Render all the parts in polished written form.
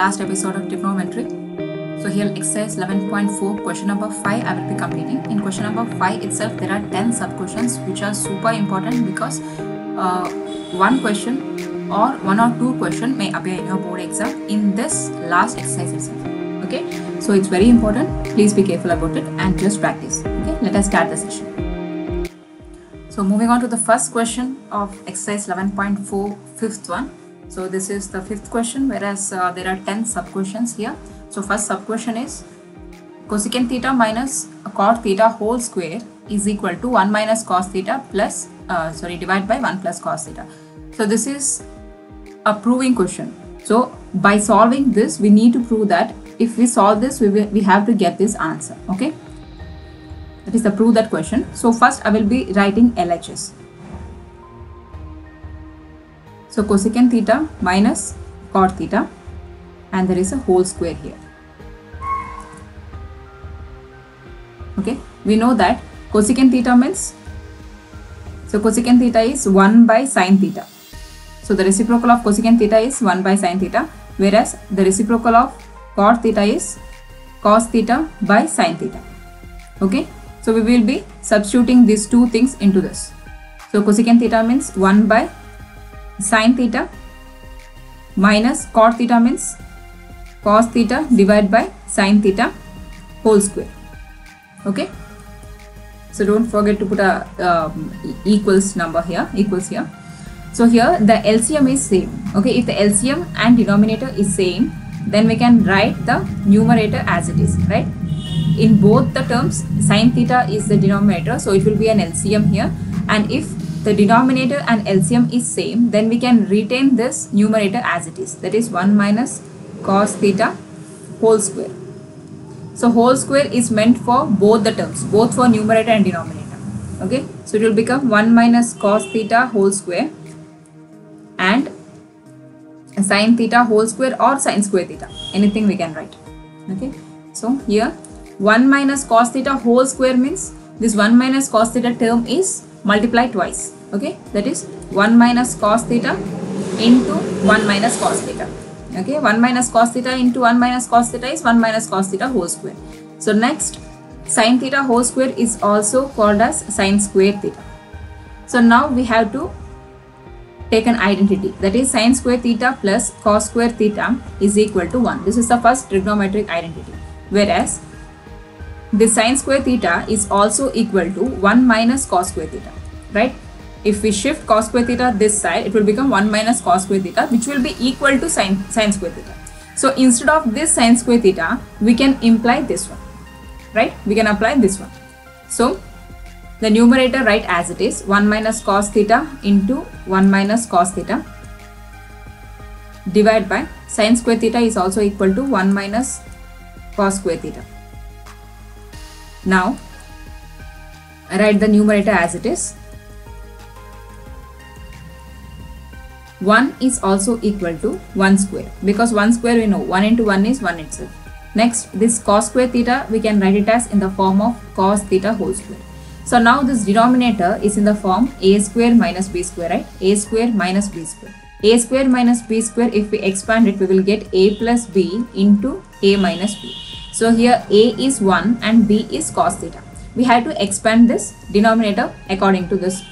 last episode of trigonometry. So here exercise 11.4 question number 5 I will be completing. In question number 5 itself there are 10 sub questions which are super important because one question or one or two question may appear in your board exam in this last exercise itself. Okay, so it's very important. Please be careful about it and just practice. Okay, let us start the session. So moving on to the first question of exercise 11.4, fifth one. So this is the fifth question, whereas there are 10 sub questions here. So first sub question is cosecant theta minus cot theta whole square is equal to 1 minus cos theta plus divided by 1 plus cos theta. So this is a proving question. So by solving this, we need to prove that if we solve this, we have to get this answer. Okay, that is the prove that question. So first I will be writing LHS. So cosecant theta minus cot theta, and there is a whole square here. Okay, we know that cosecant theta means, so cosecant theta is 1 by sin theta. So the reciprocal of cosecant theta is 1 by sin theta, whereas the reciprocal of cot theta is cos theta by sin theta. Okay, so we will be substituting these two things into this. So cosecant theta means 1 by sin theta minus cot theta means cos theta divided by sin theta whole square. Okay, so don't forget to put a equals number here, equals here. So here the LCM is same. Okay, if the LCM and denominator is same, then we can write the numerator as it is, right? In both the terms, sin theta is the denominator, so it will be an LCM here. And if the denominator and LCM is same, then we can retain this numerator as it is, that is 1 minus cos theta whole square. So whole square is meant for both the terms, both for numerator and denominator. Okay, so it will become 1 minus cos theta whole square and sin theta whole square or sin square theta, anything we can write. Okay, so here 1 minus cos theta whole square means this 1 minus cos theta term is multiplied twice. Okay, that is 1 minus cos theta into 1 minus cos theta. Okay, 1 minus cos theta into 1 minus cos theta is 1 minus cos theta whole square. So next, sin theta whole square is also called as sin square theta. So now we have to take an identity, that is sin square theta plus cos square theta is equal to 1. This is the first trigonometric identity, whereas the sin square theta is also equal to 1 minus cos square theta, right? If we shift cos square theta this side, it will become 1 minus cos square theta, which will be equal to sin square theta. So instead of this sin square theta, we can imply this one, right? We can apply this one. So the numerator write as it is, 1 minus cos theta into 1 minus cos theta divided by sin square theta is also equal to 1 minus cos square theta. Now write the numerator as it is. 1 is also equal to 1 square, because 1 square we know 1 into 1 is 1 itself. Next, this cos square theta we can write it as in the form of cos theta whole square. So now this denominator is in the form a square minus b square, right? A square minus b square. A square minus b square, if we expand it, we will get a plus b into a minus b. So here a is 1 and b is cos theta. We have to expand this denominator according to this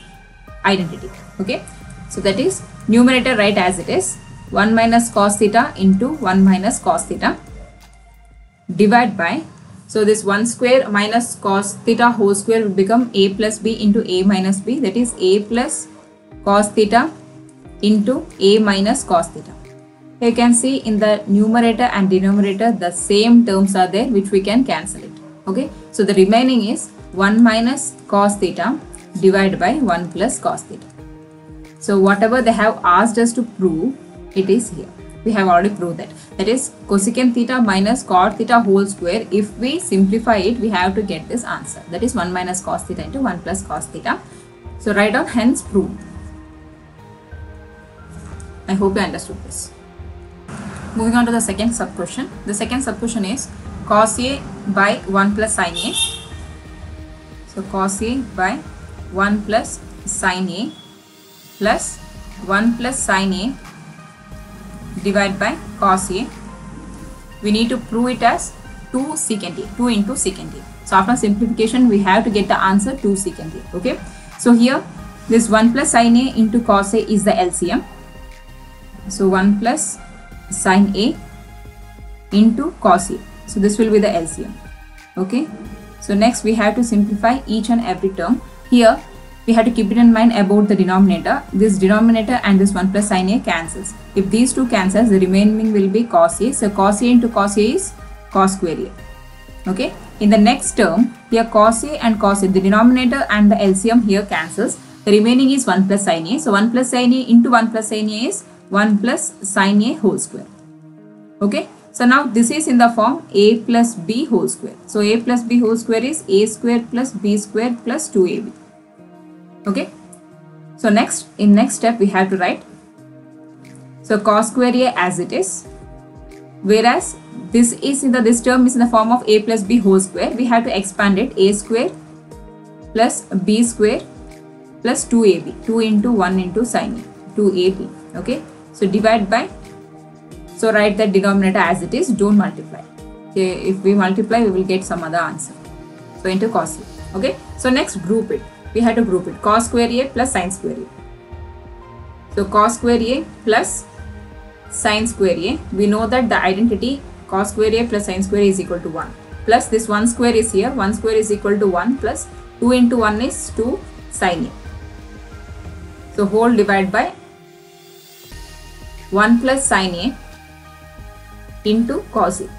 identity. Okay, so that is numerator write as it is, 1 minus cos theta into 1 minus cos theta divide by, so this 1 square minus cos theta whole square will become a plus b into a minus b, that is a plus cos theta into a minus cos theta. You can see in the numerator and denominator the same terms are there which we can cancel it. Okay, so the remaining is 1 minus cos theta divided by 1 plus cos theta. So whatever they have asked us to prove, it is here. We have already proved that. That is cosecant theta minus cot theta whole square. If we simplify it, we have to get this answer. That is 1 minus cos theta into 1 plus cos theta. So write down hence proved. I hope you understood this. Moving on to the second sub question. The second sub question is cos A by 1 plus sin A. So cos A by 1 plus sin A plus 1 plus sin A divided by cos A. we need to prove it as 2 secant a, 2 into secant a. So after simplification, we have to get the answer 2 secant a. Okay. So here this 1 plus sin a into cos a is the LCM. So 1 plus sin a into cos a. So this will be the LCM. Okay. So next we have to simplify each and every term. Here we have to keep it in mind about the denominator. This denominator and this 1 plus sin a cancels. If these two cancels, the remaining will be cos a. So cos a into cos a is cos square a. Okay. In the next term, here cos a and cos a, the denominator and the LCM here cancels. The remaining is 1 plus sin a. So 1 plus sin a into 1 plus sin a is 1 plus sin a whole square. Okay. So now this is in the form a plus b whole square. So a plus b whole square is a square plus b square plus 2ab. Okay. So next, in next step we have to write, so cos square a as it is, whereas this term is in the form of a plus b whole square. We have to expand it, a square plus b square plus 2ab, 2 into 1 into sin a, 2ab. Okay. So divide by, so write that denominator as it is, don't multiply. Okay. If we multiply, we will get some other answer. So into cos a. Okay. So next group it. We have to group it, cos square a plus sin square a. So cos square a plus sin square a. We know that the identity cos square a plus sin square a is equal to 1. Plus this 1 square is here. 1 square is equal to 1 plus 2 into 1 is 2 sin a. So whole divide by 1 plus sin a into cos a.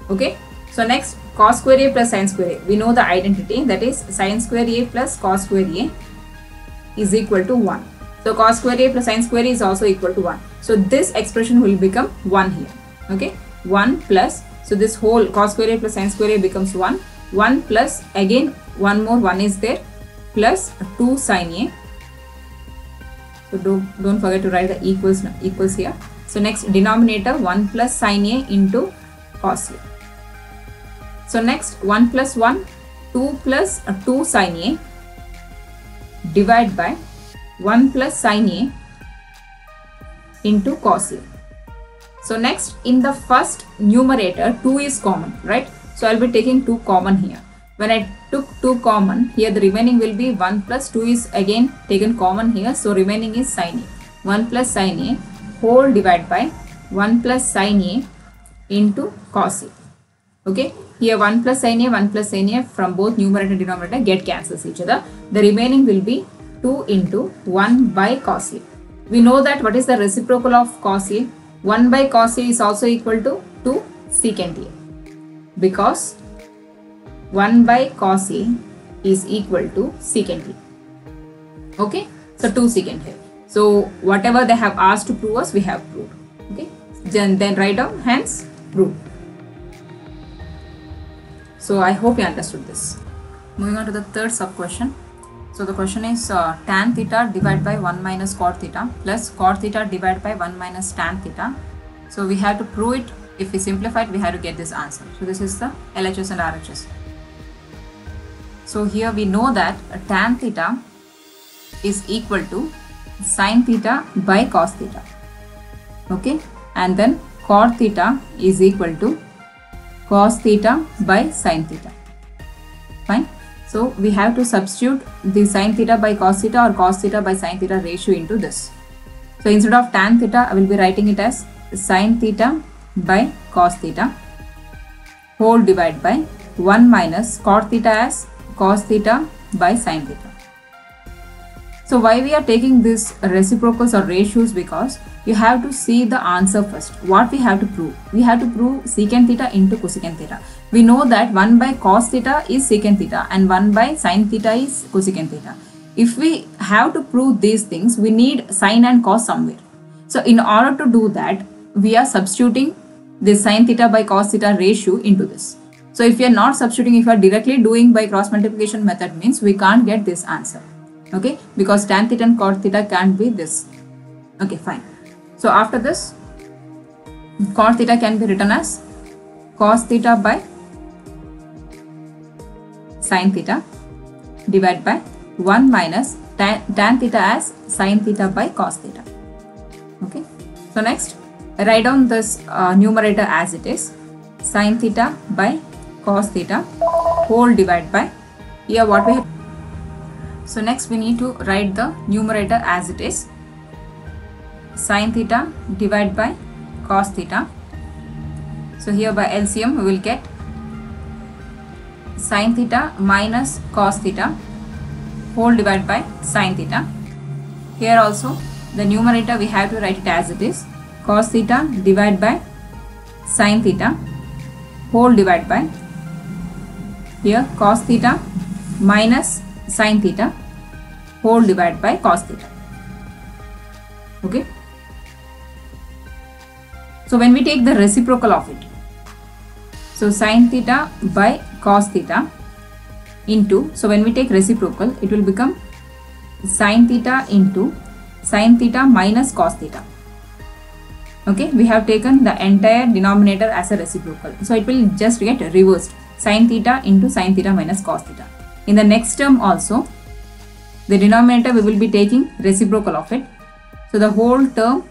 Okay. So next, cos square a plus sin square a. We know the identity, that is sin square a plus cos square a is equal to 1. So cos square a plus sin square a is also equal to 1. So this expression will become 1 here. Okay. 1 plus, so this whole cos square a plus sin square a becomes 1. 1 plus, again one more 1 is there, plus 2 sin a. So don't forget to write the equals here. So next denominator 1 plus sin a into cos a. So next 1 plus 1, 2 plus 2 sin a divide by 1 plus sin a into cos a. So next, in the first numerator 2 is common, right? So I'll be taking 2 common here. When I took 2 common, here the remaining will be 1 plus 2 is again taken common here. So remaining is sin a. 1 plus sin a whole divide by 1 plus sin a into cos a. Okay. Here 1 plus sin a from both numerator and denominator get cancels each other. The remaining will be 2 into 1 by cos a. We know that what is the reciprocal of cos a? 1 by cos a is also equal to 2 secant a, because 1 by cos a is equal to secant a. Okay. So 2 secant a. So whatever they have asked to prove us, we have proved. Okay. Then write down, hence proved. So I hope you understood this. Moving on to the third sub question. So the question is tan theta divided by 1 minus cot theta plus cot theta divided by 1 minus tan theta. So we have to prove it. If we simplify it, we have to get this answer. So this is the LHS and RHS. So here we know that tan theta is equal to sin theta by cos theta. Okay. And then cot theta is equal to cos theta by sin theta. Fine. So we have to substitute the sin theta by cos theta or cos theta by sin theta ratio into this. So instead of tan theta, I will be writing it as sin theta by cos theta whole divided by 1 minus cot theta as cos theta by sin theta. So why we are taking this reciprocals or ratios? Because you have to see the answer first. What we have to prove? We have to prove secant theta into cosecant theta. We know that 1 by cos theta is secant theta and 1 by sin theta is cosecant theta. If we have to prove these things, we need sin and cos somewhere. So in order to do that, we are substituting the sin theta by cos theta ratio into this. So if you are not substituting, if you are directly doing by cross multiplication method, means we can't get this answer. Okay, because tan theta and cot theta can't be this. Okay, fine. So after this, cot theta can be written as cos theta by sin theta divided by 1 minus tan theta as sin theta by cos theta. Okay. So next, write down this numerator as it is, sin theta by cos theta whole divided by, here what we have. So next we need to write the numerator as it is, sin theta divided by cos theta. So here by LCM we will get sin theta minus cos theta whole divided by sin theta. Here also the numerator we have to write it as it is, cos theta divided by sin theta whole divided by, here cos theta minus sin theta whole divided by cos theta. Okay. So when we take the reciprocal of it, so sin theta by cos theta into, so when we take reciprocal it will become sin theta into sin theta minus cos theta. Okay, we have taken the entire denominator as a reciprocal, so it will just get reversed, sin theta into sin theta minus cos theta. In the next term also, the denominator we will be taking reciprocal of it, so the whole term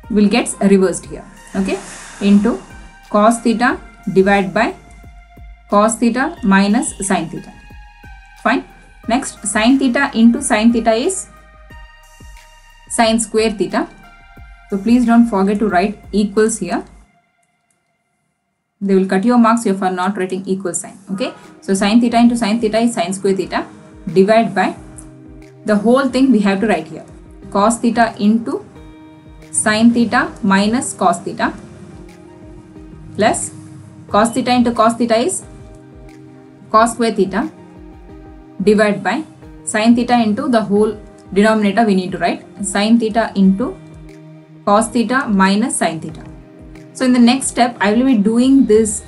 will get reversed here. Okay, into cos theta divided by cos theta minus sin theta. Fine. Next, sin theta into sin theta is sin square theta. So please don't forget to write equals here. They will cut your marks if you are not writing equal sign. Okay. So sin theta into sin theta is sin square theta divided by the whole thing we have to write here, cos theta into sin theta minus cos theta plus cos theta into cos theta is cos square theta divided by sin theta into the whole denominator we need to write, sin theta into cos theta minus sin theta. So in the next step I will be doing these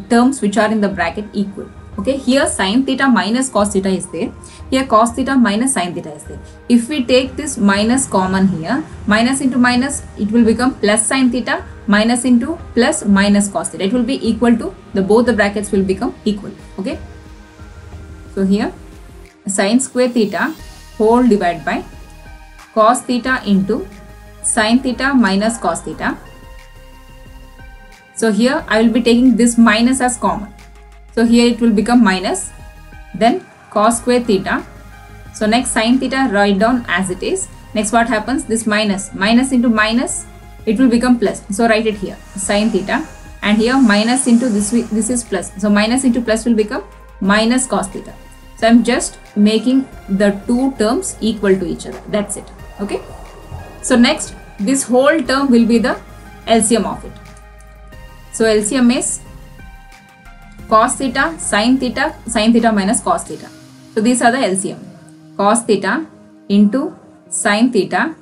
terms which are in the bracket equal. Okay, here sin theta minus cos theta is there, here cos theta minus sin theta is there. If we take this minus common here, minus into minus, it will become plus sin theta, minus into plus minus cos theta. It will be equal to, both the brackets will become equal. Okay, so here sin square theta whole divided by cos theta into sin theta minus cos theta. So here I will be taking this minus as common. So here it will become minus, then cos square theta. So next sin theta write down as it is. Next what happens? This minus, minus into minus, it will become plus. So write it here, sin theta, and here minus into this is plus. So minus into plus will become minus cos theta. So I am just making the two terms equal to each other. That's it. Okay. So next, this whole term will be the LCM of it. So LCM is cos theta, sin theta minus cos theta. So these are the LCM. Cos theta into sin theta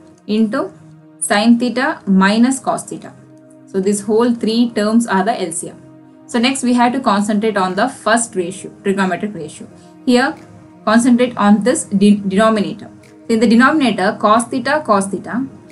minus cos theta. So this whole three terms are the LCM. So next we have to concentrate on the first ratio, trigonometric ratio. Here concentrate on this denominator. So in the denominator, cos theta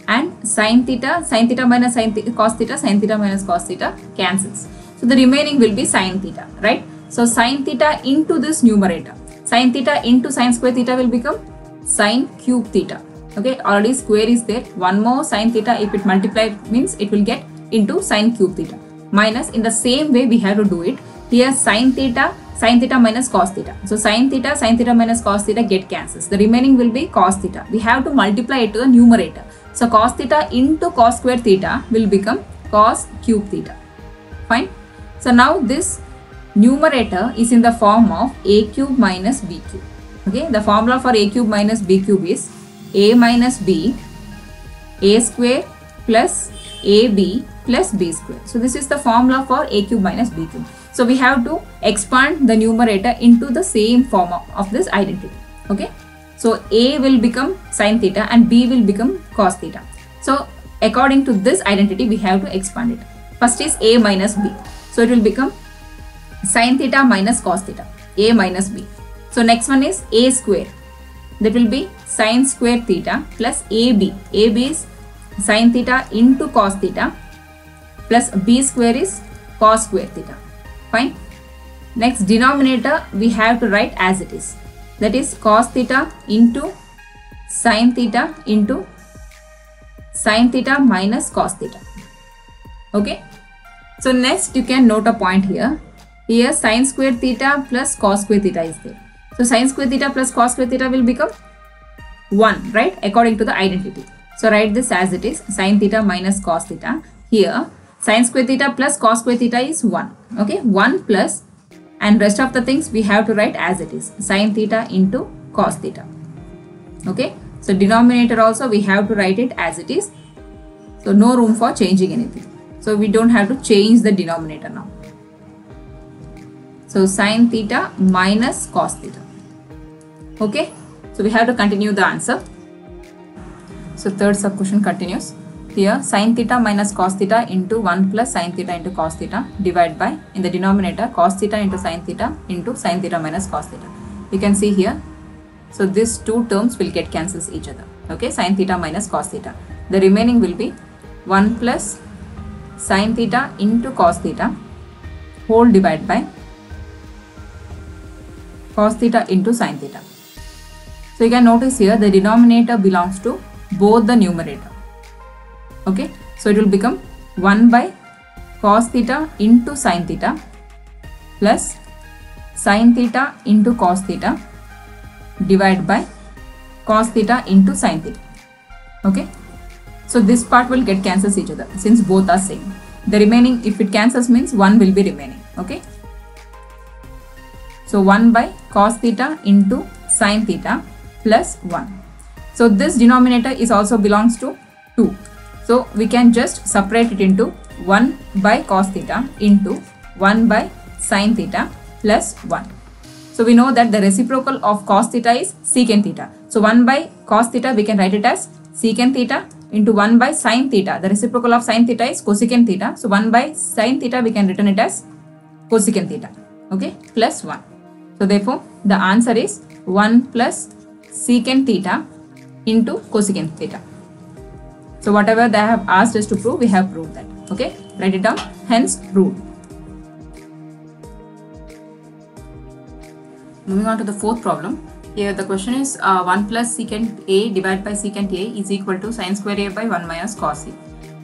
and sin theta minus cos theta minus cos theta cancels. So the remaining will be sin theta, right? So sin theta into this numerator, sin theta into sin square theta will become sin cube theta. Okay, already square is there. One more sin theta, if it multiplied means it will get into sin cube theta. Minus, in the same way we have to do it. Here sin theta minus cos theta. So sin theta minus cos theta get cancels. The remaining will be cos theta. We have to multiply it to the numerator. So cos theta into cos square theta will become cos cube theta. Fine. So now this numerator is in the form of a cube minus b cube. Okay, the formula for a cube minus b cube is a minus b, a square plus ab plus b square. So this is the formula for a cube minus b cube. So we have to expand the numerator into the same form of this identity. Okay, so a will become sin theta and b will become cos theta. So according to this identity we have to expand it. First is a minus b. So it will become sin theta minus cos theta, a minus b. So next one is a square. That will be sin square theta plus ab. ab is sin theta into cos theta plus b square is cos square theta. Fine. Next denominator we have to write as it is. That is cos theta into sin theta minus cos theta. Okay. So next you can note a point here. Here sine square theta plus cos square theta is there. So sine square theta plus cos square theta will become 1, right? According to the identity. So write this as it is, sine theta minus cos theta. Here sine square theta plus cos square theta is 1. Okay, 1 plus, and rest of the things we have to write as it is, sine theta into cos theta. Okay, so denominator also we have to write it as it is. So no room for changing anything. So we don't have to change the denominator now. So sine theta minus cos theta. Okay, so we have to continue the answer. So third sub question continues. Here sine theta minus cos theta into 1 plus sine theta into cos theta divided by, in the denominator, cos theta into sine theta minus cos theta. You can see here. So these two terms will get cancels each other. Okay, sine theta minus cos theta. The remaining will be 1 plus sine theta into cos theta whole divided by cos theta into sine theta. So you can notice here the denominator belongs to both the numerator. Okay, so it will become 1 by cos theta into sine theta plus sine theta into cos theta divided by cos theta into sine theta. Okay, so this part will get cancels each other since both are same. The remaining, if it cancels, means 1 will be remaining. Okay, so 1 by cos theta into sine theta plus 1. So this denominator is also belongs to 2. So we can just separate it into 1 by cos theta into 1 by sine theta plus 1. So we know that the reciprocal of cos theta is secant theta. So 1 by cos theta we can write it as secant theta into 1 by sine theta. The reciprocal of sine theta is cosecant theta. So 1 by sine theta we can written it as cosecant theta. Okay, plus 1. So therefore the answer is 1 plus secant theta into cosecant theta. So whatever they have asked us to prove, we have proved that. Okay, write it down. Hence proved. Moving on to the fourth problem. Here the question is 1 plus secant a divided by secant a is equal to sine square a by 1 minus cos a.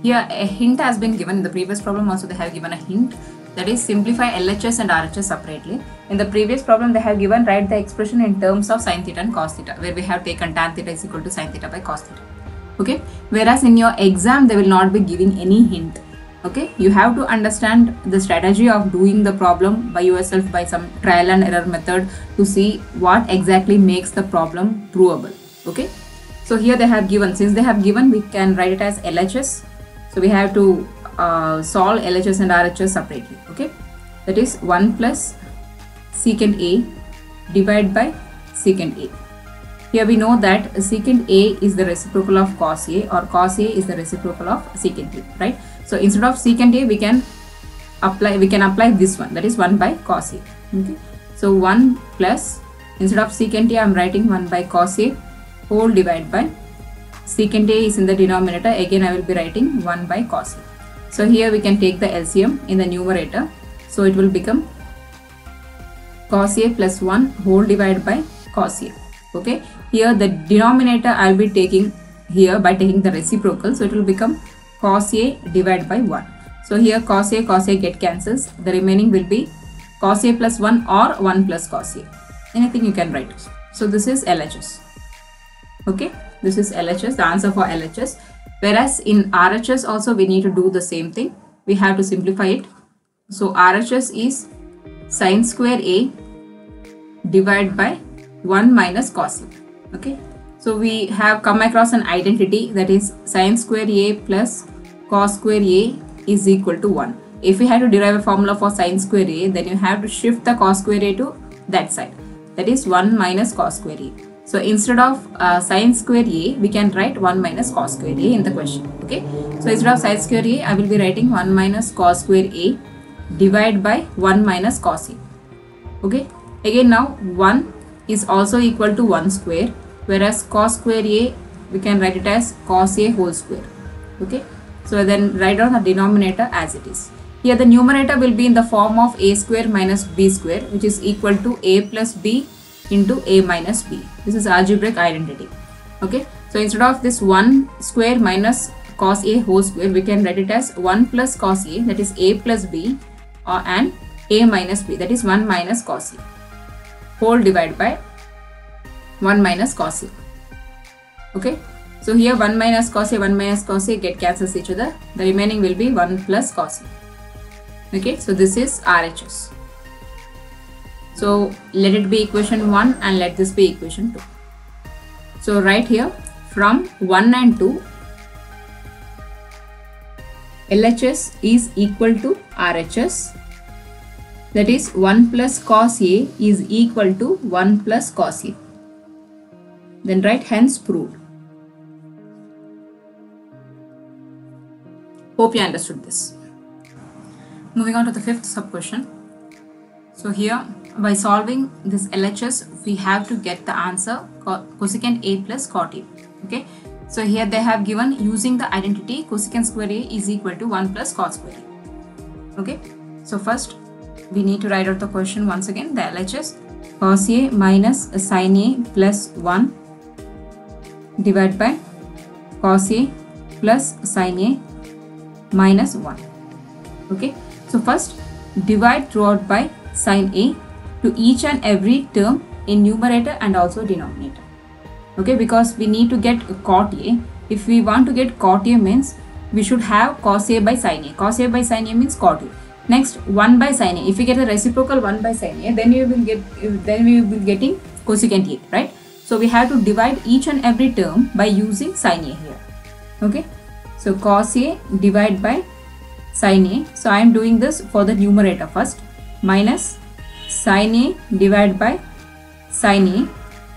Here a hint has been given. In the previous problem also they have given a hint, that is simplify LHS and RHS separately. In the previous problem they have given write the expression in terms of sine theta and cos theta, where we have taken tan theta is equal to sine theta by cos theta. Okay, whereas in your exam they will not be giving any hint. Okay, you have to understand the strategy of doing the problem by yourself by some trial and error method to see what exactly makes the problem provable. Okay, so here they have given, since they have given, we can write it as LHS. So we have to solve LHS and RHS separately. Okay, that is 1 plus secant a divided by secant a. Here we know that secant a is the reciprocal of cos a, or cos a is the reciprocal of secant a, right? So instead of secant a we can apply this one, that is 1 by cos a. Okay, so 1 plus, instead of secant a I am writing 1 by cos a whole divided by secant a is in the denominator, again I will be writing 1 by cos a. So here we can take the LCM in the numerator, so it will become cos a plus 1 whole divided by cos a. Okay, here the denominator I will be taking here by taking the reciprocal, so it will become cos a divided by 1. So here cos a get cancels, the remaining will be cos a plus 1 or 1 plus cos a, anything you can write. So this is LHS. Okay, this is LHS, the answer for LHS. Whereas in RHS also we need to do the same thing, we have to simplify it. So RHS is sine square a divided by 1 minus cos a. Okay, so we have come across an identity, that is sine square a plus cos square a is equal to 1. If we have to derive a formula for sine square a, then you have to shift the cos square a to that side, that is 1 minus cos square a. So instead of sine square a, we can write 1 minus cos square a in the question. Okay, so instead of sine square a, I will be writing 1 minus cos square a divided by 1 minus cos a. Okay, again now 1 is also equal to 1 square, whereas cos square a we can write it as cos a whole square. Okay, so then write down the denominator as it is. Here the numerator will be in the form of a square minus b square, which is equal to a plus b into a minus b. This is algebraic identity. Okay, so instead of this 1 square minus cos A whole square, we can write it as 1 plus cos A, that is A plus B, and A minus B, that is 1 minus cos A, whole divided by 1 minus cos A. Okay, so here 1 minus cos A get cancels each other. The remaining will be 1 plus cos A. Okay, so this is RHS. So let it be equation 1 and let this be equation 2. So right here from 1 and 2, LHS is equal to RHS, that is 1 plus cos A is equal to 1 plus cos A. Then write hence proved. Hope you understood this. Moving on to the fifth sub question. So here by solving this LHS, we have to get the answer cosecant A plus cot A. Okay, so here they have given using the identity cosecant square A is equal to 1 plus cot square A. Okay, so first we need to write out the question once again. The LHS cos A minus sin A plus 1 divided by cos A plus sin A minus 1. Okay, so first divide throughout by sin A to each and every term in numerator and also denominator. Okay, because we need to get cot A. If we want to get cot A means we should have cos A by sin A. Cos A by sin A means cot A. Next 1 by sin A. If we get a reciprocal 1 by sin A, then we will be getting cosecant A, right? So we have to divide each and every term by using sin A here. Okay, so cos A divided by sin A. So I am doing this for the numerator first, minus sin A divided by sin A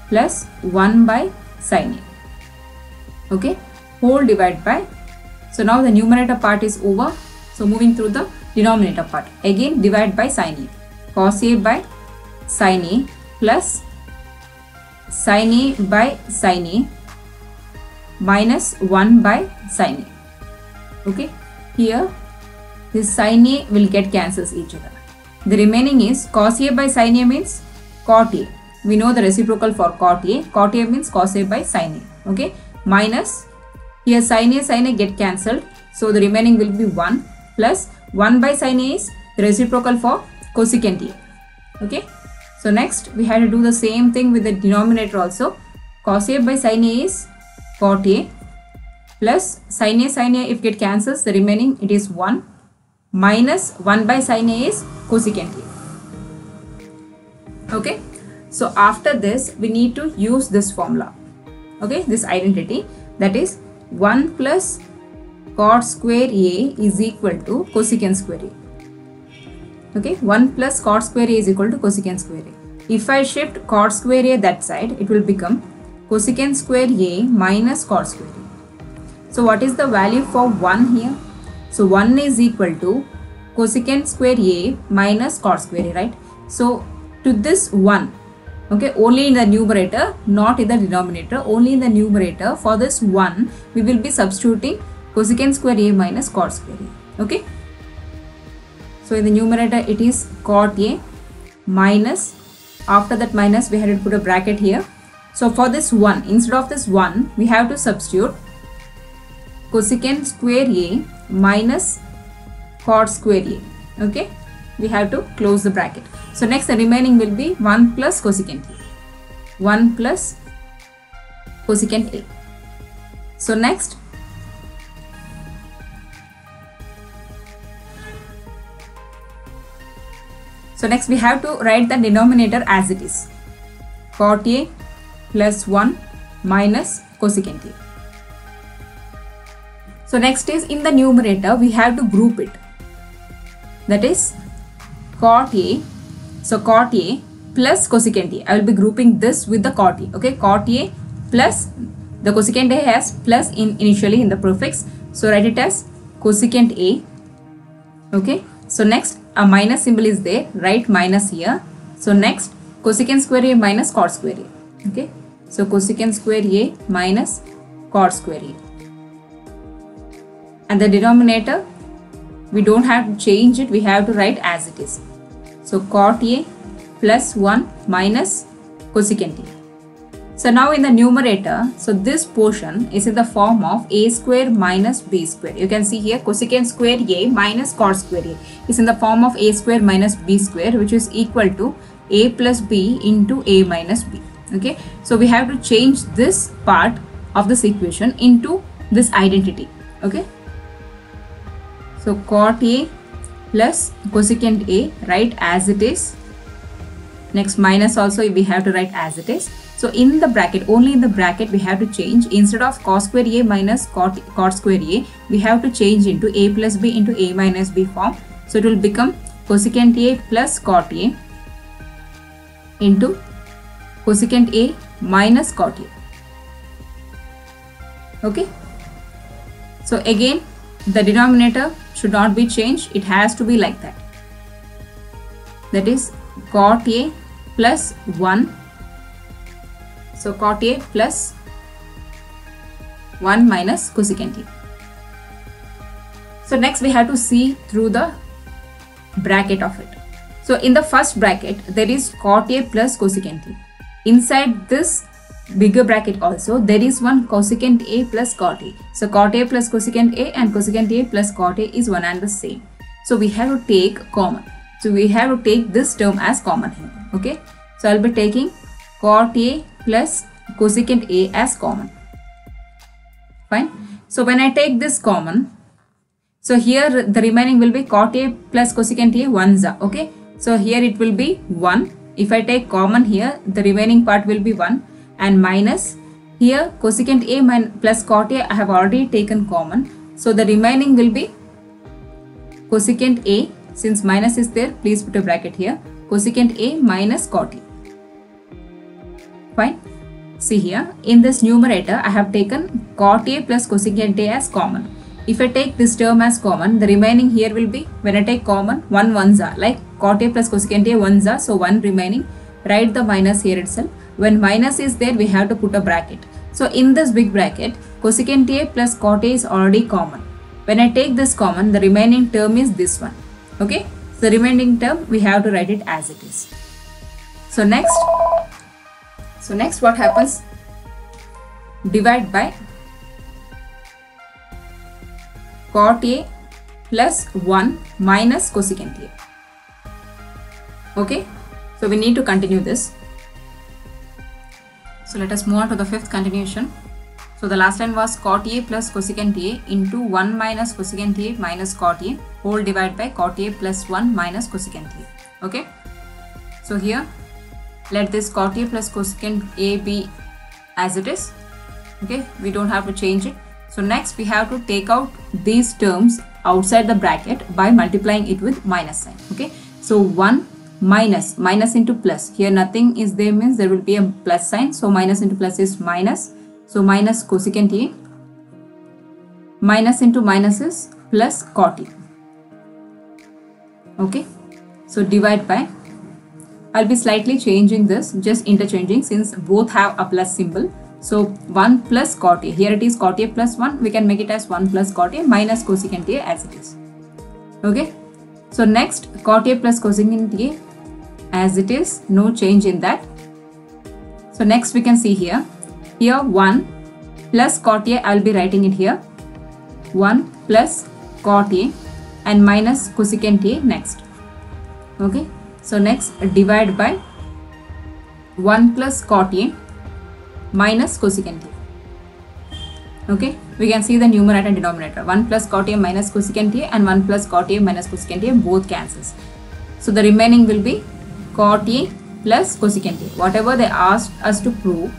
plus 1 by sin A. Okay, whole divided by. So now the numerator part is over. So moving through the denominator part, again divide by sin A, cos A by sin A plus sin A by sin A minus 1 by sin A. Okay, here this sin A will get cancels each other. The remaining is cos A by sin A means cot A. We know the reciprocal for cot A. Cot A means cos A by sin A. Okay, minus here sin A get cancelled. So the remaining will be 1 plus 1 by sin A is the reciprocal for cosecant A. Okay, so next we have to do the same thing with the denominator also. Cos A by sin A is cot A plus sin A if get cancels, the remaining it is 1 minus 1 by sin A is cosecant A. Okay, so after this we need to use this formula. Okay, this identity, that is 1 plus cot square A is equal to cosecant square A. Okay, 1 plus cot square A is equal to cosecant square A. If I shift cot square A that side, it will become cosecant square A minus cot square A. So what is the value for 1 here? So 1 is equal to cosecant square A minus cot square A, right? So to this 1, okay, only in the numerator, not in the denominator, only in the numerator, for this 1 we will be substituting cosecant square A minus cot square A. Okay, so in the numerator it is cot A minus, after that minus we had to put a bracket here. So for this 1, instead of this 1 we have to substitute cosecant square A minus cot square A. Okay, we have to close the bracket. So next the remaining will be 1 plus cosecant A, 1 plus cosecant A. So next we have to write the denominator as it is, cot A plus 1 minus cosecant A. So next is in the numerator we have to group it, that is cot A. So cot A plus cosecant A. I will be grouping this with the cot A. Okay, cot A plus the cosecant A has plus initially in the prefix. So write it as cosecant A. Okay, so next a minus symbol is there, write minus here. So next cosecant square A minus cot square A. Okay, so cosecant square A minus cot square A. And the denominator we don't have to change it, we have to write as it is. So cot A plus 1 minus cosecant A. So now in the numerator, so this portion is in the form of a square minus b square. You can see here cosecant square a minus cot square a is in the form of a square minus b square, which is equal to a plus b into a minus b. Okay, so we have to change this part of this equation into this identity. Okay, so cot a plus cosecant a, write as it is. Next minus also we have to write as it is. So in the bracket, only in the bracket we have to change, instead of cos square a minus cot square a, we have to change into a plus b into a minus b form. So it will become cosecant a plus cot a into cosecant a minus cot a. Okay. So again, the denominator should not be changed. It has to be like that. That is cot a plus 1. So cot a plus 1 minus cosecant a. So next we have to see through the bracket of it. So in the first bracket there is cot a plus cosecant a. Inside this bigger bracket also there is one cosecant a plus cot a. So cot a plus cosecant a and cosecant a plus cot a is one and the same. So we have to take common. So we have to take this term as common here. Okay. So I'll be taking cot a plus cosecant a as common. Fine. So when I take this common, so here the remaining will be cot a plus cosecant a 1s. Okay. So here it will be 1. If I take common here, the remaining part will be 1, and minus here cosecant a plus cot a I have already taken common. So the remaining will be cosecant a. Since minus is there, please put a bracket here. Cosecant a minus cot a. Fine. See here, in this numerator, I have taken cot a plus cosecant a as common. If I take this term as common, the remaining here will be, when I take common, 1 1s, like cot a plus cosecant a 1s, so 1 remaining. Write the minus here itself. When minus is there, we have to put a bracket. So in this big bracket, cosecant a plus cot a is already common. When I take this common, the remaining term is this one. Okay, so the remaining term we have to write it as it is. So next what happens? Divide by cot a plus 1 minus cosecant a. Okay, so we need to continue this. So let us move on to the fifth continuation. So the last line was cot a plus cosecant a into 1 minus cosecant a minus cot a whole divided by cot a plus 1 minus cosecant a. Okay. So here let this cot a plus cosecant a be as it is. Okay. We don't have to change it. So next we have to take out these terms outside the bracket by multiplying it with minus sign. Okay. So 1 minus into plus. Here nothing is there means there will be a plus sign. So minus into plus is minus. So minus cosecant a, minus into minus is plus cot a. Okay. So divide by, I'll be slightly changing this, just interchanging since both have a plus symbol. So 1 plus cot a, here it is cot a plus 1, we can make it as 1 plus cot a minus cosecant a as it is. Okay. So next cot a plus cosecant a as it is, no change in that. So next we can see here 1 plus cot a, I will be writing it here, 1 plus cot a and minus cosecant a next. Okay. So next divide by 1 plus cot a minus cosecant a. Okay. We can see the numerator and denominator, 1 plus cot a minus cosecant a and 1 plus cot a minus cosecant a both cancels. So the remaining will be cot a plus cosecant a. Whatever they asked us to prove,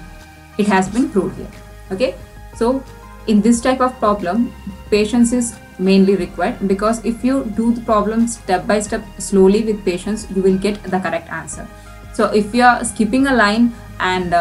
it has been proved here. Okay. So in this type of problem, patience is mainly required, because if you do the problem step by step slowly with patience, you will get the correct answer. So if you are skipping a line and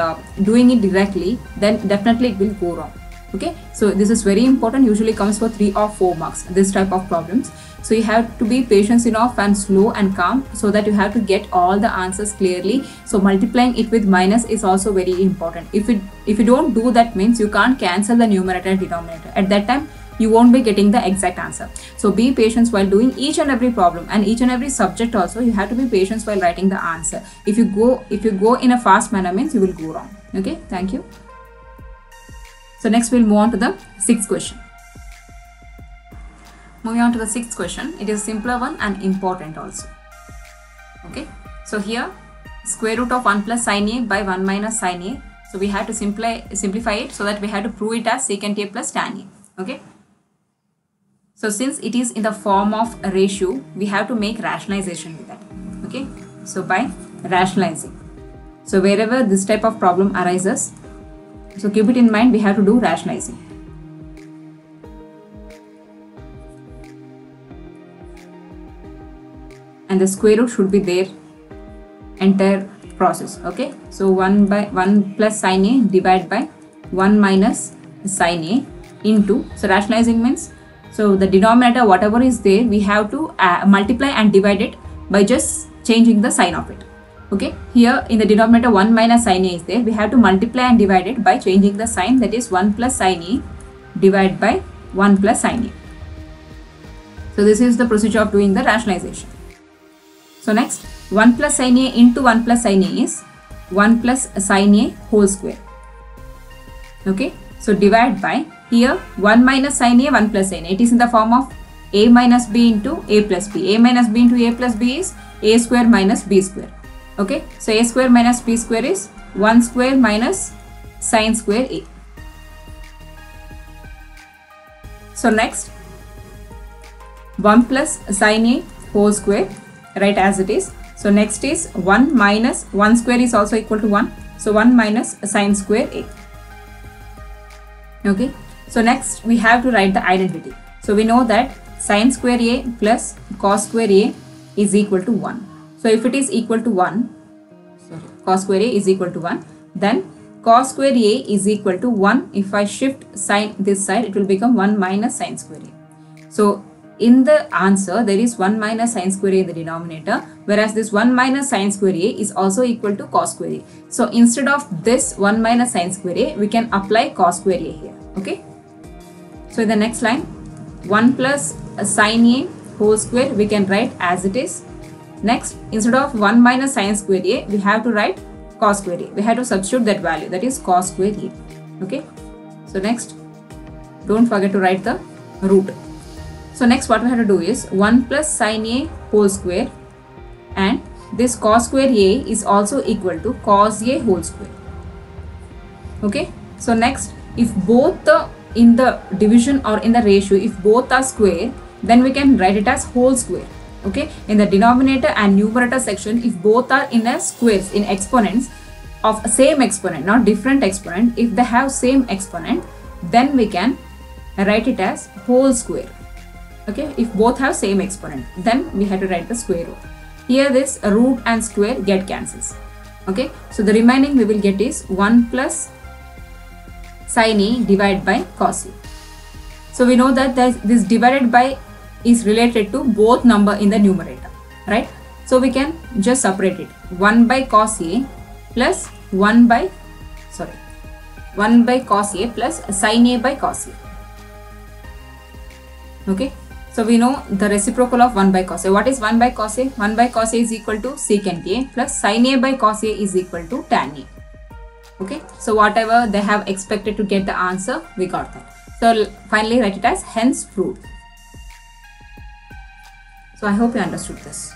doing it directly, then definitely it will go wrong. Okay. So this is very important, usually comes for 3 or 4 marks, this type of problems. So you have to be patient enough and slow and calm, so that you have to get all the answers clearly. So multiplying it with minus is also very important. If you don't do that, means you can't cancel the numerator and denominator. At that time you won't be getting the exact answer. So be patient while doing each and every problem, and each and every subject also you have to be patient while writing the answer. If you go in a fast manner, means you will go wrong. Okay, thank you. So next we'll move on to the sixth question. Moving on to the sixth question, it is a simpler one and important also. Okay, so here square root of 1 plus sin a by 1 minus sin a. So we have to simplify it so that we have to prove it as secant a plus tan a. Okay. So since it is in the form of a ratio, we have to make rationalization with that. Okay. So by rationalizing. So wherever this type of problem arises, so keep it in mind, we have to do rationalizing. And the square root should be there entire process. Okay. So 1 plus sin a divided by 1 minus sin a into, so rationalizing means, so the denominator whatever is there, we have to multiply and divide it by just changing the sign of it. Okay, here in the denominator 1 minus sin a is there, we have to multiply and divide it by changing the sign, that is 1 plus sin a divided by 1 plus sin a. So this is the procedure of doing the rationalization. So next, 1 plus sin a into 1 plus sin a is 1 plus sin a whole square. Okay, so divide by, here 1 minus sin a, 1 plus sin a, it is in the form of a minus b into a plus b. A minus b into a plus b is a square minus b square. Okay, so a square minus b square is 1 square minus sin square a. So next, 1 plus sin a whole square, right as it is. So next is 1 minus 1 square is also equal to 1. So 1 minus sin square a. Okay, so next we have to write the identity. So we know that sin square a plus cos square a is equal to 1. So if it is equal to 1, cos square a is equal to 1, then cos square a is equal to 1. If I shift sin this side, it will become 1 minus sin square a. So in the answer, there is 1 minus sin square a in the denominator, whereas this 1 minus sin square a is also equal to cos square a. So instead of this 1 minus sin square a, we can apply cos square a here. Okay. So in the next line, 1 plus sin a whole square, we can write as it is. Next, instead of 1 minus sin square a, we have to write cos square a. We have to substitute that value, that is cos square a. Okay. So next, don't forget to write the root. So next what we have to do is 1 plus sin a whole square, and this cos square a is also equal to cos a whole square. Okay. So next, if both in the division or in the ratio, if both are square, then we can write it as whole square. Okay, in the denominator and numerator section, if both are in a squares, in exponents of same exponent, not different exponent, if they have same exponent, then we can write it as whole square. Okay, if both have same exponent, then we have to write the square root. Here this root and square get cancels. Okay, so the remaining we will get is 1 plus sin a divided by cos a. So we know that this divided by is related to both number in the numerator, right? So we can just separate it. 1 by cos a plus 1 by cos a plus sin a by cos a. Okay, so we know the reciprocal of 1 by cos a. What is 1 by cos a? 1 by cos a is equal to secant a plus sin a by cos a is equal to tan a. Okay, so whatever they have expected to get the answer, we got that. So finally write it as hence proved. So I hope you understood this.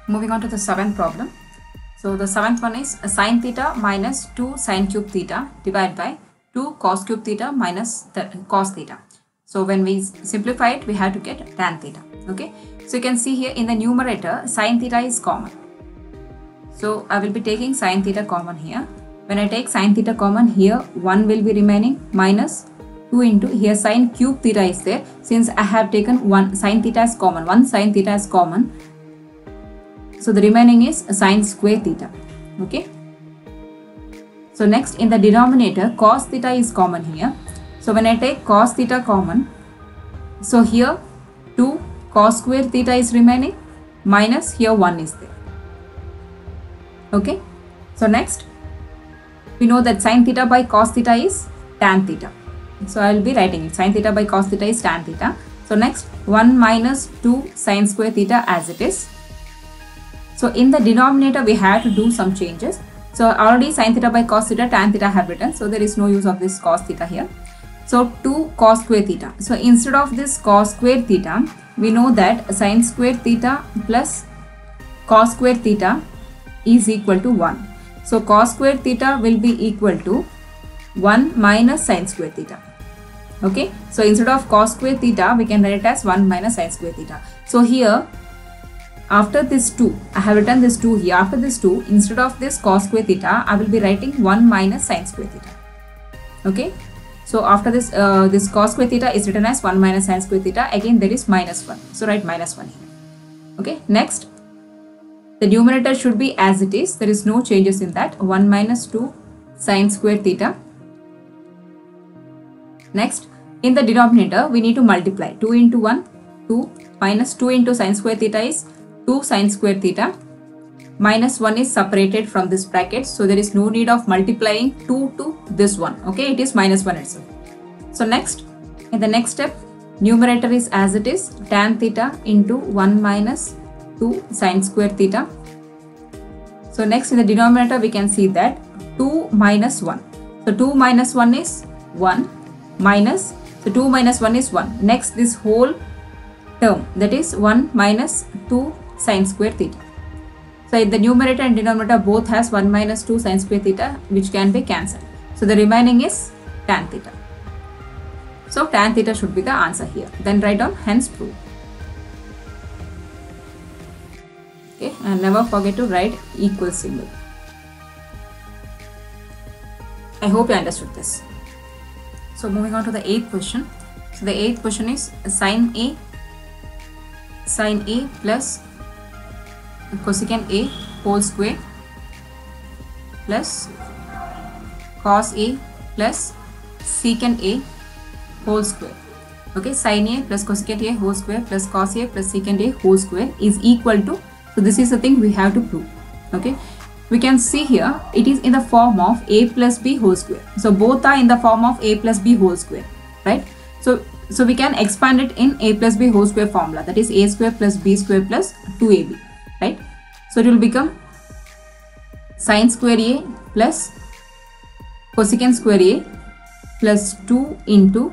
Moving on to the seventh problem. So the seventh one is sin theta minus 2 sin cube theta divided by 2 cos cube theta minus cos theta. So when we simplify it, we have to get tan theta. Okay. So you can see here in the numerator, sin theta is common. So I will be taking sin theta common here. When I take sin theta common here, 1 will be remaining minus 2 into here sin cube theta is there. Since I have taken 1 sin theta as common, 1 sin theta is common. So the remaining is sin square theta. Okay. So next in the denominator, cos theta is common here. So when I take cos theta common, so here 2 cos square theta is remaining minus here 1 is there. Okay. So next we know that sin theta by cos theta is tan theta. So I will be writing it. Sin theta by cos theta is tan theta. So next 1 minus 2 sin square theta as it is. So in the denominator we have to do some changes. So already sin theta by cos theta, tan theta I have written. So there is no use of this cos theta here. So 2 cos square theta. So instead of this cos square theta, we know that sin square theta plus cos square theta is equal to 1. So cos square theta will be equal to 1 minus sin square theta. Okay. So instead of cos square theta, we can write it as 1 minus sin square theta. So here, after this 2, I have written this 2 here. After this 2, instead of this cos square theta, I will be writing 1 minus sin square theta. Okay. So after this, this cos square theta is written as 1 minus sin square theta. Again, there is minus 1. So write minus 1 here. Okay. Next, the numerator should be as it is. There is no changes in that. 1 minus 2 sin square theta. Next, in the denominator, we need to multiply. 2 into 1, 2 minus 2 into sin square theta is 2 sin square theta. Minus 1 is separated from this bracket. So there is no need of multiplying 2 to this one. Okay, it is minus 1 itself. So next, in the next step, numerator is as it is. Tan theta into 1 minus 2 sin square theta. So next in the denominator, we can see that 2 minus 1. So 2 minus 1 is 1 minus, so 2 minus 1 is 1. Next, this whole term, that is 1 minus 2 sin square theta. So the numerator and denominator both has 1 minus 2 sin square theta, which can be cancelled. So the remaining is tan theta. So tan theta should be the answer here. Then write down hence prove. Okay, and never forget to write equal symbol. I hope you understood this. So moving on to the 8th question. So the 8th question is sin A plus cosecant A whole square plus cos A plus secant A whole square. Okay, sin A plus cosecant A whole square plus cos A plus secant A whole square is equal to, so this is the thing we have to prove. Okay, we can see here it is in the form of A plus B whole square. So both are in the form of A plus B whole square, right? So we can expand it in A plus B whole square formula, that is A square plus B square plus 2AB, right? So it will become sin square A plus cosecant square A plus 2 into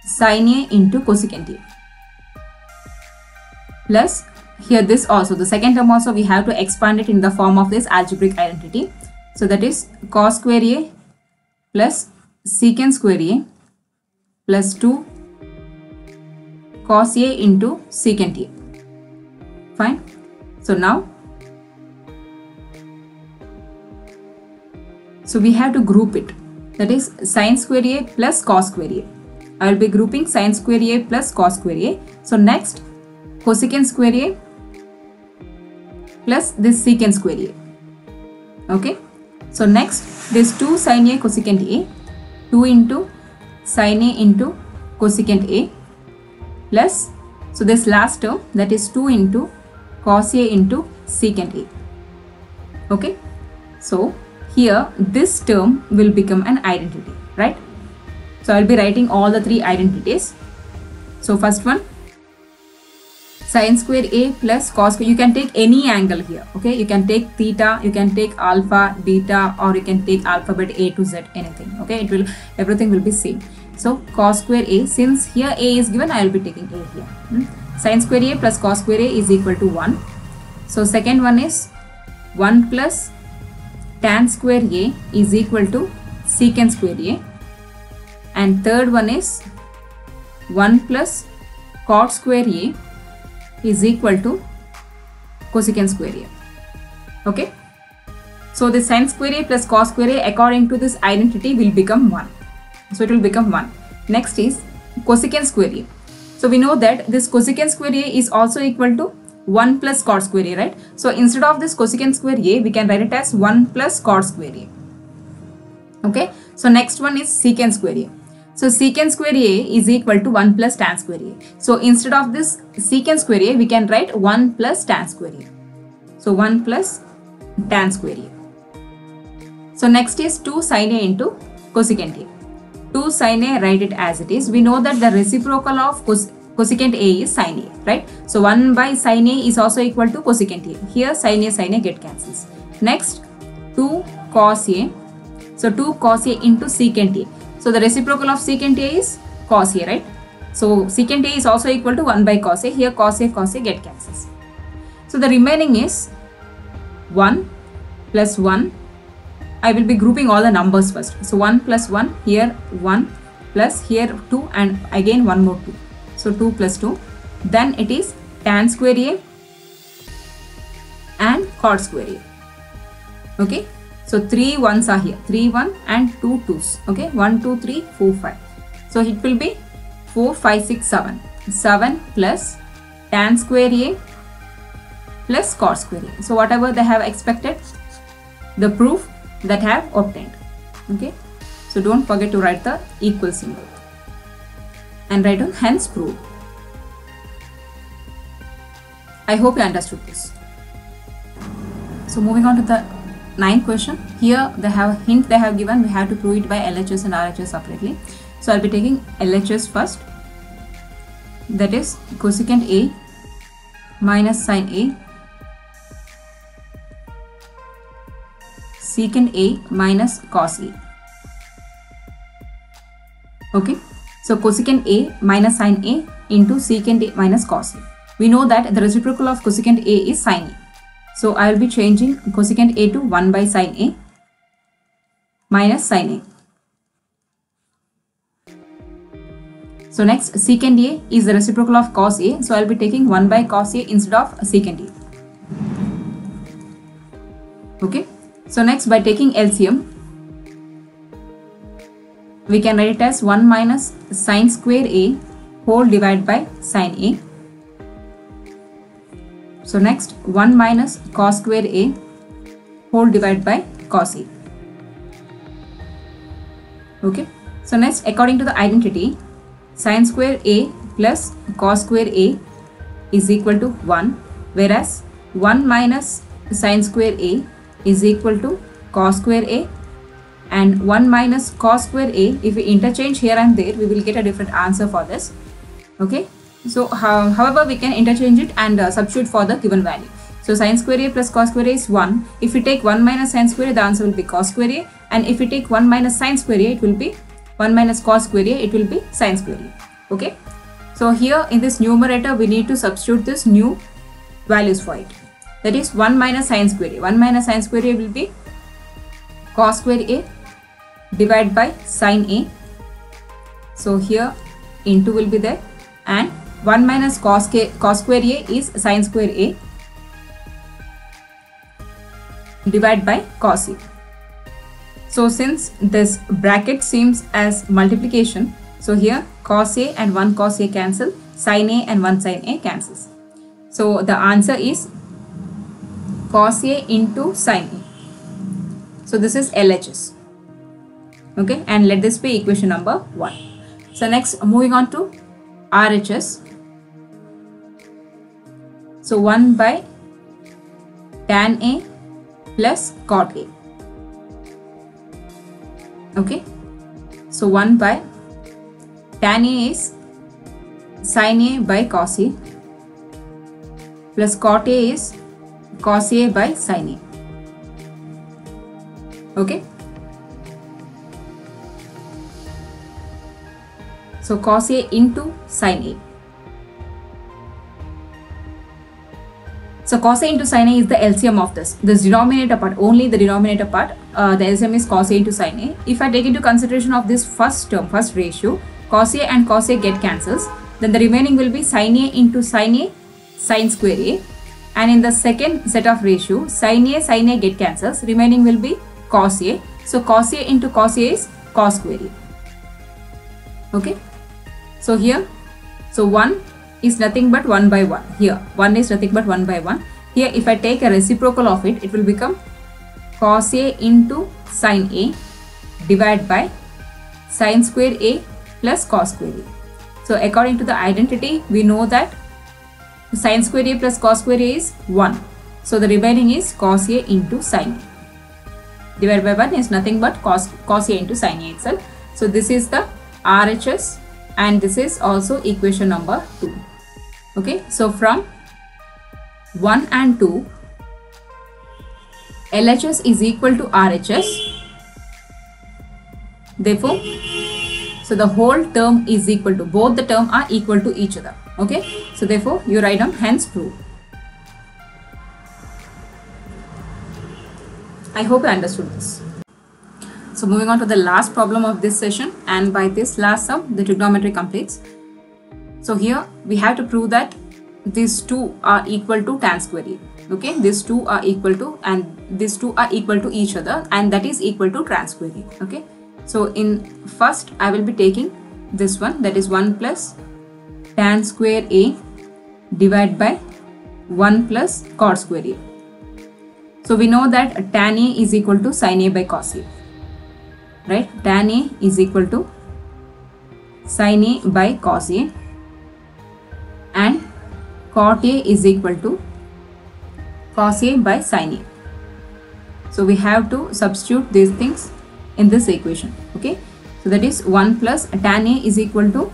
sin A into cosecant A plus here this also, the second term also we have to expand it in the form of this algebraic identity. So that is cos square A plus secant square A plus 2 cos A into secant A. Fine. So now, so we have to group it. That is sin square A plus cos square A. I will be grouping sin square A plus cos square A. So next, cosecant square A plus this secant square A. Okay. So next, this 2 sin A cosecant A, 2 into sin A into cosecant A plus, so this last term, that is 2 into cos A into secant A. Okay. So here this term will become an identity, right? So I will be writing all the 3 identities. So first one, sin square A plus cos square. You can take any angle here. Okay, you can take theta, you can take alpha, beta, or you can take alphabet A to Z, anything. Okay, everything will be same. So cos square A, since here A is given, I will be taking A here. Sin square A plus cos square A is equal to 1. So second one is 1 plus tan square A is equal to secant square A. And third one is 1 plus cot square A is equal to cosecant square A. Okay. So the sin square A plus cos square A according to this identity will become 1. So it will become 1. Next is cosecant square A. So we know that this cosecant square A is also equal to 1 plus cot square A, right? So instead of this cosecant square A, we can write it as 1 plus cot square A. Okay. So next one is secant square A. So secant square A is equal to 1 plus tan square A. So instead of this secant square A, we can write 1 plus tan square A. So 1 plus tan square A. So next is 2 sin A into cosecant A. 2 sin A, write it as it is. We know that the reciprocal of cosecant A is sin A, right? So 1 by sin A is also equal to cosecant A. Here sin A get cancels. Next, 2 cos A. So 2 cos A into secant A. So the reciprocal of secant A is cos A, right? So secant A is also equal to 1 by cos A. Here cos A get cancels. So the remaining is 1 plus 1. I will be grouping all the numbers first. So 1 plus 1, here 1 plus here 2 and again 1 more 2. So 2 plus 2. Then it is tan square A and cot square A. Okay. So 3 1s are here. 3 1 and 2 2s. Okay. 1 2 3 4 5. So it will be 4 5 6 7. 7 plus tan square A plus cot square A. So whatever they have expected, the proof that have obtained. Okay. So don't forget to write the equal symbol and write on hence proved. I hope you understood this. So moving on to the 9th question. Here they have a hint they have given. We have to prove it by LHS and RHS separately. So I'll be taking LHS first. That is cosecant A minus sin A secant A minus cos A. Okay. So cosecant A minus sin A into secant A minus cos A. We know that the reciprocal of cosecant A is sin A. So I will be changing cosecant A to 1 by sin A minus sin A. So next secant A is the reciprocal of cos A. So I will be taking 1 by cos A instead of secant A. Okay. So next by taking LCM, we can write it as 1 minus sin square A whole divided by sin A. So next 1 minus cos square A whole divided by cos A. Okay. So next according to the identity, sin square A plus cos square A is equal to 1, whereas 1 minus sin square A is equal to cos square A, and 1 minus cos square A, if we interchange here and there, we will get a different answer for this. Okay. So however we can interchange it and substitute for the given value. So sin square A plus cos square A is 1. If we take 1 minus sin square A, the answer will be cos square A, and if we take 1 minus sin square A, it will be 1 minus cos square A, it will be sin square A. Okay. So here in this numerator, we need to substitute this new values for it. That is 1 minus sin square A. 1 minus sin square A will be cos square A divided by sin A. So here into will be there, and 1 minus cos square A is sin square A divided by cos A. So since this bracket seems as multiplication, so here cos A and 1 cos A cancel, sin A and 1 sin A cancels. So the answer is cos A into sin A. So this is LHS. Okay, and let this be equation number 1. So next moving on to RHS. So 1 by tan A plus cot A. Okay. So 1 by tan A is sin A by cos A plus cot A is cos A by sin A. Okay. So cos A into sin A. So cos A into sin A is the LCM of this denominator part, only the denominator part. The LCM is cos A into sin A. If I take into consideration of this first term, first ratio, cos A and cos A get cancels, then the remaining will be sin A into sin A, sin square A. And in the second set of ratio, sin A get cancels, remaining will be cos A. So cos A into cos A is cos square A. Okay. So here, so 1 is nothing but 1 by 1. Here 1 is nothing but 1 by 1. Here if I take a reciprocal of it, it will become cos A into sin A divided by sin square A plus cos square A. So according to the identity, we know that sin square A plus cos square A is 1. So the remaining is cos A into sin A. Divided by 1 is nothing but cos A into sin A itself. So this is the RHS, and this is also equation number 2. Okay, so from 1 and 2, LHS is equal to RHS. Therefore, so the whole term is equal to, both the term are equal to each other. Okay, so therefore you write down hence prove. I hope you understood this. So moving on to the last problem of this session, and by this last sum the trigonometry completes. So here we have to prove that these two are equal to tan square A. Okay, these two are equal to, and these two are equal to each other, and that is equal to tan square A. Okay, so in first I will be taking this one, that is 1 plus tan square A divided by 1 plus cot square A. So we know that tan A is equal to sin A by cos A, right? Tan A is equal to sin A by cos A, and cot A is equal to cos A by sin A. So we have to substitute these things in this equation. Okay, so that is 1 plus tan A is equal to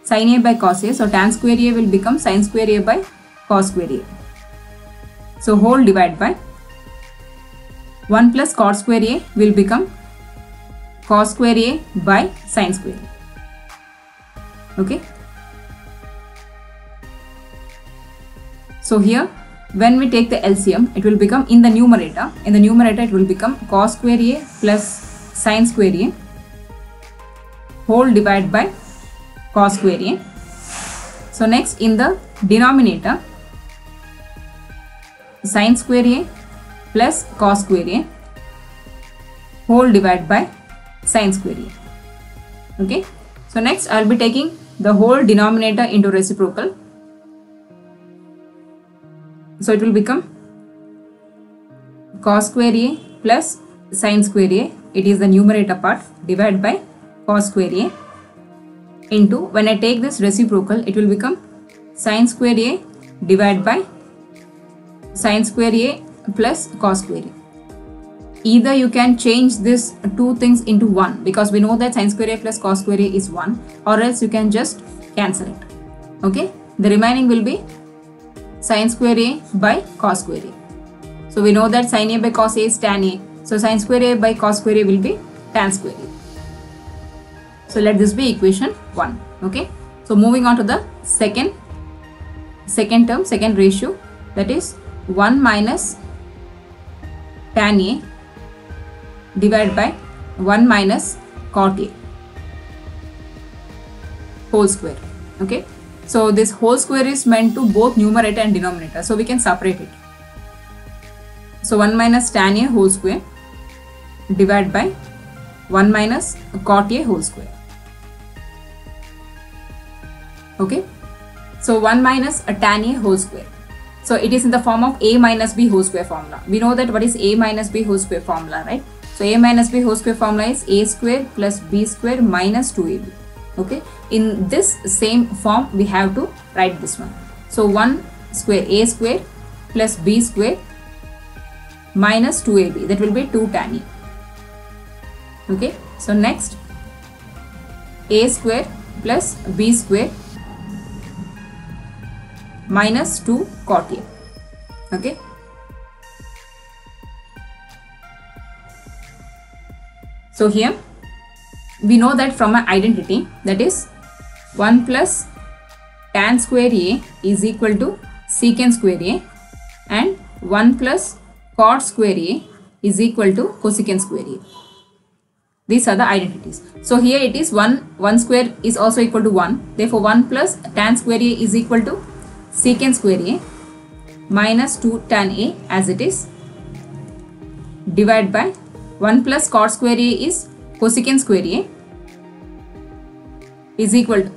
sin A by cos A. So tan square A will become sin square A by cos square A. So whole divided by 1 plus cot square A will become cos square A by sin square A. Okay, so here when we take the LCM, it will become in the numerator. In the numerator, it will become cos square A plus sin square A whole divided by cos square A. So next in the denominator, sin square A plus cos square A whole divided by sin square A. Okay, so next I will be taking the whole denominator into reciprocal. So it will become cos square A plus sin square A, it is the numerator part, divided by cos square A into, when I take this reciprocal, it will become sin square A divided by sin square A plus cos square A. Either you can change this two things into one, because we know that sin square A plus cos square A is 1, or else you can just cancel it. Okay, the remaining will be sin square A by cos square A. So we know that sin A by cos A is tan A. So sin square A by cos square A will be tan square A. So let this be equation 1. Okay, so moving on to the second term, second ratio, that is 1 minus tan A divided by 1 minus cot A whole square. Okay, so this whole square is meant to both numerator and denominator, so we can separate it. So 1 minus tan A whole square divided by 1 minus cot A whole square. Okay, so 1 minus tan A whole square. So it is in the form of A minus B whole square formula. We know that what is A minus B whole square formula, right? So A minus B whole square formula is A square plus B square minus 2AB. Okay, in this same form we have to write this one. So 1 square A square plus B square minus 2AB, that will be 2 tan A. Okay, so next A square plus B square minus 2 cot A. Okay, so here we know that from an identity, that is 1 plus tan square A is equal to secant square A, and 1 plus cot square A is equal to cosecant square A. These are the identities. So here it is 1 square is also equal to 1. Therefore 1 plus tan square A is equal to secant square A minus 2 tan A as it is, divided by 1 plus cot square A is cosecant square A is equal to,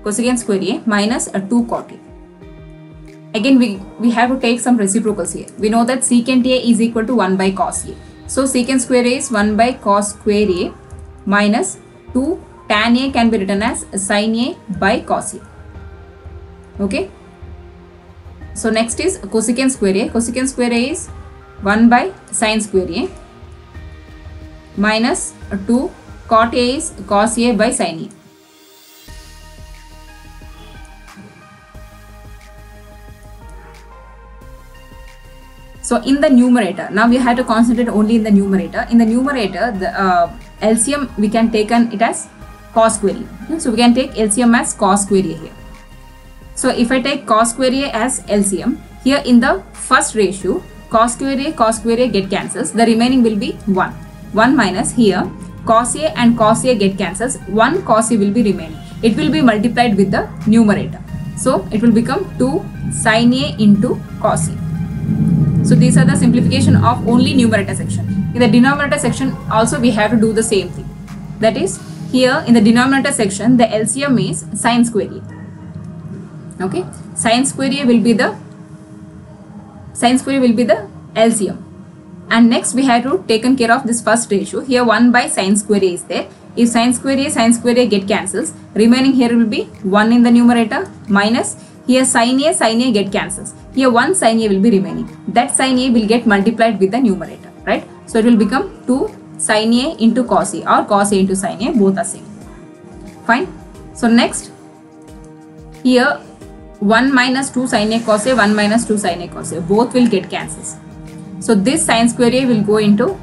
cosecant square A minus 2 cot A. Again we have to take some reciprocals here. We know that secant A is equal to 1 by cos A. So secant square A is 1 by cos square A minus 2 tan A can be written as sin A by cos A. Okay, so next is cosecant square A. Cosecant square A is 1 by sin square A minus 2 cot A is cos A by sin A. So So in the numerator, now we have to concentrate only in the numerator. In the numerator, the LCM we can take it as cos square A. So we can take LCM as cos square A here. So if I take cos square A as LCM, here in the first ratio, cos square A get cancels. The remaining will be 1. 1 minus here, cos A and cos A get cancels. 1 cos A will be remaining. It will be multiplied with the numerator. So it will become 2 sin A into cos A. So these are the simplification of only numerator section. In the denominator section also we have to do the same thing. That is, here in the denominator section the LCM is sin square A. Okay, sin square A will be the LCM. And next we have to taken care of this first ratio. Here 1 by sin square A is there. If sin square A get cancels, remaining here will be 1 in the numerator minus here sin A get cancels. Here 1 sin A will be remaining. That sin A will get multiplied with the numerator, right? So it will become 2 sin A into cos A or cos A into sin A, both are same. Fine. So next, here 1 minus 2 sin A cos A, 1 minus 2 sin A cos A, both will get cancels. So this sin square A will go into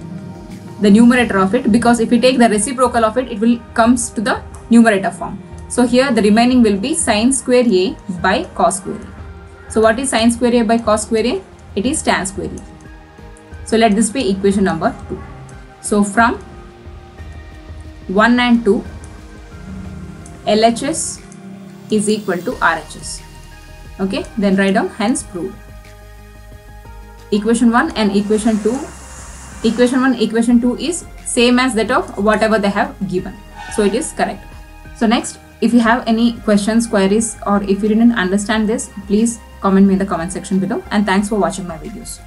the numerator of it, because if we take the reciprocal of it, it will comes to the numerator form. So here the remaining will be sin square A by cos square A. So what is sin square A by cos square A? It is tan square A. So let this be equation number 2. So from 1 and 2, LHS is equal to RHS. Okay, then write down hence proved. Equation 1 and equation 2. Equation 1, equation 2 is same as that of whatever they have given. So it is correct. So next, if you have any questions, queries, or if you didn't understand this, please comment me in the comment section below, and thanks for watching my videos.